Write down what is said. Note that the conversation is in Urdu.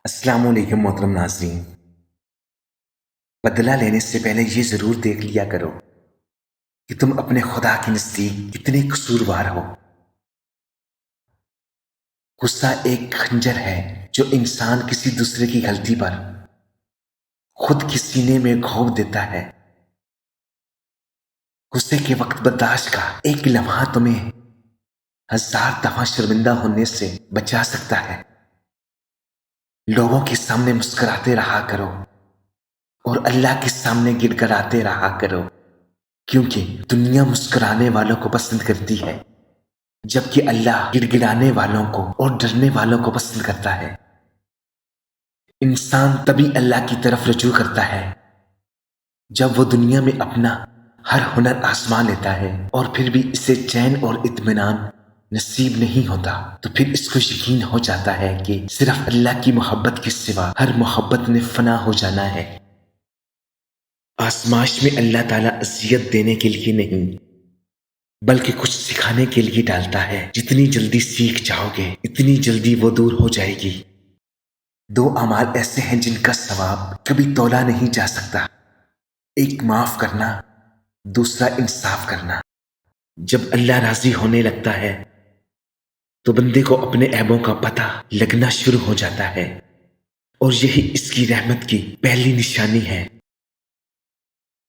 السلام علیکم محترم ناظرین۔ بدلہ لینے سے پہلے یہ ضرور دیکھ لیا کرو کہ تم اپنے خدا کے نزدیک کتنے قصوروار ہو۔ غصہ ایک خنجر ہے جو انسان کسی دوسرے کی غلطی پر خود کے سینے میں گھونپ دیتا ہے۔ غصے کے وقت برداشت کا ایک لمحہ تمہیں 1000 دفعہ شرمندہ ہونے سے بچا سکتا ہے۔ لوگوں کے سامنے مسکراتے رہا کرو اور اللہ کے سامنے گڑ گڑاتے رہا کرو، کیونکہ دنیا مسکرانے والوں کو پسند کرتی ہے جبکہ اللہ گڑ گڑانے والوں کو اور ڈرنے والوں کو پسند کرتا ہے۔ انسان تبھی اللہ کی طرف رجوع کرتا ہے جب وہ دنیا میں اپنا ہر ہنر آزما لیتا ہے اور پھر بھی اسے چین اور اطمینان نصیب نہیں ہوتا، تو پھر اس کو یقین ہو جاتا ہے کہ صرف اللہ کی محبت کے سوا ہر محبت نے فنا ہو جانا ہے۔ آزمائش میں اللہ تعالیٰ اذیت دینے کے لیے نہیں بلکہ کچھ سکھانے کے لیے ڈالتا ہے۔ جتنی جلدی سیکھ جاؤ گے اتنی جلدی وہ دور ہو جائے گی۔ 2 اعمال ایسے ہیں جن کا ثواب کبھی تولا نہیں جا سکتا، ایک معاف کرنا، دوسرا انصاف کرنا۔ جب اللہ راضی ہونے لگتا ہے تو بندے کو اپنے عیبوں کا پتہ لگنا شروع ہو جاتا ہے، اور یہی اس کی رحمت کی پہلی نشانی ہے